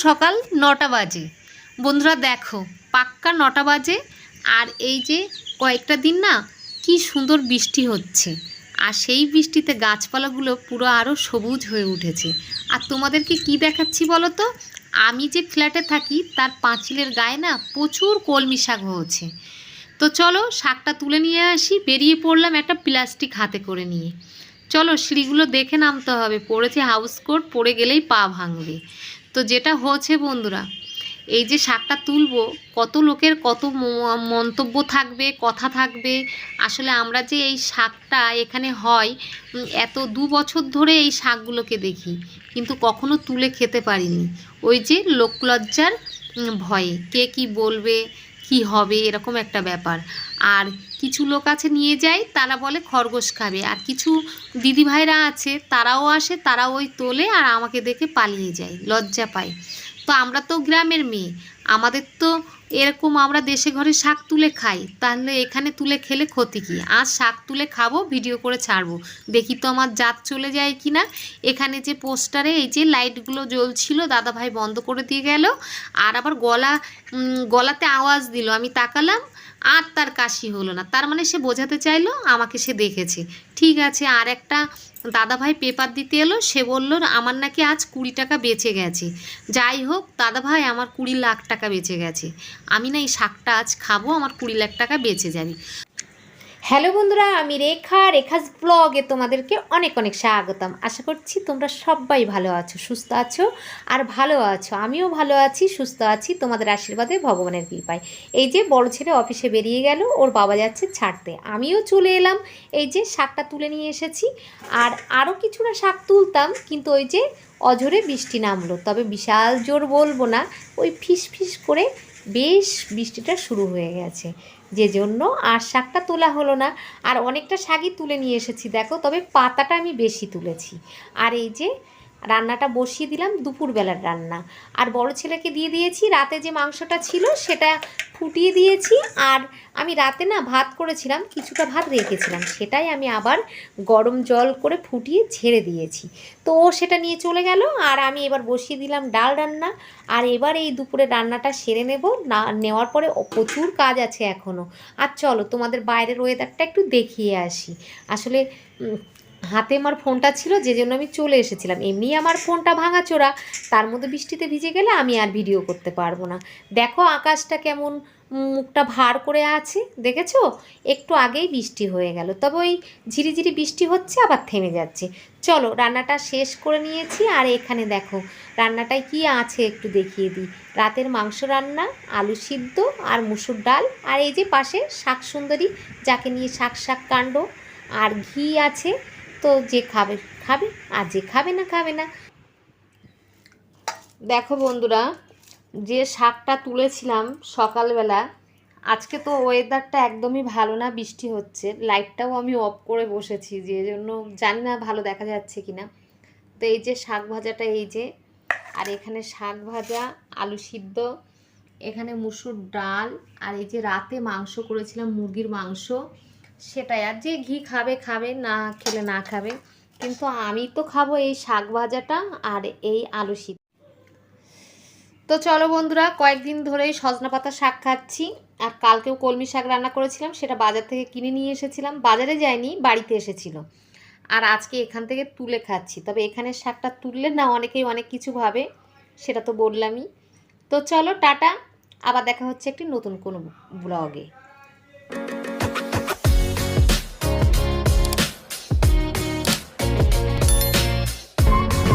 সকাল ৯টা বাজে। বন্ধুরা দেখো, পাক্কা ৯টা বাজে। আর এই যে কয়েকটা দিন না কি সুন্দর বৃষ্টি হচ্ছে, আর সেই বৃষ্টিতে গাছপালাগুলো পুরো আরও সবুজ হয়ে উঠেছে। আর তোমাদেরকে কি দেখাচ্ছি বলো তো, আমি যে ফ্ল্যাটে থাকি তার পাঁচিলের গায়ে না প্রচুর কলমি শাক হয়েছে। তো চলো শাকটা তুলে নিয়ে আসি। বেরিয়ে পড়লাম একটা প্লাস্টিক হাতে করে নিয়ে। চলো সিঁড়িগুলো দেখে নামতে হবে, পড়েছে হাউস কোট, পড়ে গেলেই পা ভাঙবে। তো যেটা হচ্ছে বন্ধুরা, এই যে শাকটা তুলবো, কত লোকের কত মন্তব্য থাকবে, কথা থাকবে। আসলে আমরা যে এই শাকটা এখানে হয়, এত ২ বছর ধরে এই শাকগুলোকে দেখি, কিন্তু কখনো তুলে খেতে পারিনি। ওই যে লোকলজ্জার ভয়ে কে কি বলবে, কি হবে, এরকম একটা ব্যাপার। আর কিছু লোক আছে নিয়ে যায়, তারা বলে খরগোশ খাবে। আর কিছু দিদিভাইরা আছে, তারাও আসে, তারাও ওই তোলে আর আমাকে দেখে পালিয়ে যায়, লজ্জা পায়। তো আমরা তো গ্রামের মেয়ে, আমাদের তো এরকম, আমরা দেশে ঘরে শাক তুলে খাই, তাহলে এখানে তুলে খেলে ক্ষতি কী? আজ শাক তুলে খাবো, ভিডিও করে ছাড়বো, দেখি তো আমার জাত চলে যায় কি না। এখানে যে পোস্টারে এই যে লাইটগুলো জ্বলছিল, দাদাভাই বন্ধ করে দিয়ে গেল। আর আবার গলাতে আওয়াজ দিল, আমি তাকালাম, আর তার কাশি হলো না। তার মানে সে বোঝাতে চাইলো আমাকে সে দেখেছে। ঠিক আছে, আর একটা দাদাভাই পেপার দিতে এলো, সে বলল আমার নাকি আজ 20 টাকা বেঁচে গেছে। যাই হোক দাদাভাই, আমার 20 লাখ টাকা বেঁচে গেছে। আমি না এই শাকটা আজ খাবো, আমার 20 লাখ টাকা বেঁচে যাবে। হ্যালো বন্ধুরা, আমি রেখাস ব্লগে তোমাদেরকে অনেক অনেক স্বাগতম। আশা করছি তোমরা সবাই ভালো আছো, সুস্থ আছো আর ভালো আছো। আমিও ভালো আছি, সুস্থ আছি, তোমাদের আশীর্বাদে, ভগবানের কৃপায়। এই যে বড় ছেলে অফিসে বেরিয়ে গেল, ওর বাবা যাচ্ছে ছাড়তে, আমিও চলে এলাম। এই যে শাকটা তুলে নিয়ে এসেছি। আর আরও কিছুটা শাক তুলতাম, কিন্তু ওই যে অঝোরে বৃষ্টি নামলো, তবে বিশাল জোর বলবো না, ওই ফিস ফিস করে বেশ বৃষ্টিটা শুরু হয়ে গেছে, যে জন্য আর শাকটা তোলা হলো না। আর অনেকটা শাকই তুলে নিয়ে এসেছি দেখো, তবে পাতাটা আমি বেশি তুলেছি। আর এই যে রান্নাটা বসিয়ে দিলাম, দুপুরবেলার রান্না। আর বড় ছেলেকে দিয়ে দিয়েছি, রাতে যে মাংসটা ছিল সেটা ফুটিয়ে দিয়েছি। আর আমি রাতে না ভাত করেছিলাম, কিছুটা ভাত রেখেছিলাম, সেটাই আমি আবার গরম জল করে ফুটিয়ে ছেড়ে দিয়েছি। তো ও সেটা নিয়ে চলে গেল, আর আমি এবার বসিয়ে দিলাম ডাল রান্না। আর এবার এই দুপুরে রান্নাটা সেরে নেব, না নেওয়ার পরে প্রচুর কাজ আছে এখনও। আর চলো তোমাদের বাইরের ওয়েদারটা একটু দেখিয়ে আসি। আসলে হাতে আমার ফোনটা ছিল, যে জন্য আমি চলে এসেছিলাম। এমনি আমার ফোনটা ভাঙাচোরা, তার মধ্যে বৃষ্টিতে ভিজে গেলে আমি আর ভিডিও করতে পারবো না। দেখো আকাশটা কেমন মুখটা ভার করে আছে, দেখেছো? একটু আগেই বৃষ্টি হয়ে গেল, তবে ওই ঝিরিঝিরি বৃষ্টি হচ্ছে, আবার থেমে যাচ্ছে। চলো রান্নাটা শেষ করে নিয়েছি। আর এখানে দেখো রান্নাটায় কি আছে একটু দেখিয়ে দিই। রাতের মাংস রান্না, আলু সিদ্ধ আর মুসুর ডাল, আর এই যে পাশে শাক সুন্দরী, যাকে নিয়ে শাক শাক কাণ্ড, আর ঘি আছে। তো যে খাবে খাবে, আর যে খাবে না খাবে না। দেখো বন্ধুরা, যে শাকটা তুলেছিলাম সকালবেলা, আজকে তো ওয়েদারটা একদমই ভালো না, বৃষ্টি হচ্ছে, লাইটটাও আমি অফ করে বসেছি, যে জন্য জানি না ভালো দেখা যাচ্ছে কি না। তো এই যে শাক ভাজাটা, এই যে, আর এখানে শাক ভাজা, আলু সিদ্ধ, এখানে মুসুর ডাল, আর এই যে রাতে মাংস করেছিলাম, মুরগির মাংস, সেটাই। আর যে ঘি খাবে খাবে, না খেলে না খাবে, কিন্তু আমি তো খাবো এই শাক ভাজাটা আর এই আলু সিদ্ধ। তো চলো বন্ধুরা, কয়েকদিন ধরেই সজনা পাতা শাক খাচ্ছি। আর কালকেও কলমি শাক রান্না করেছিলাম, সেটা বাজার থেকে কিনে নিয়ে এসেছিলাম, বাজারে যায়নি, বাড়িতে এসেছিল। আর আজকে এখান থেকে তুলে খাচ্ছি। তবে এখানের শাকটা তুললে না অনেকেই অনেক কিছু ভাবে, সেটা তো বললামই। তো চলো টাটা, আবার দেখা হচ্ছে একটি নতুন কোনো ব্লগে।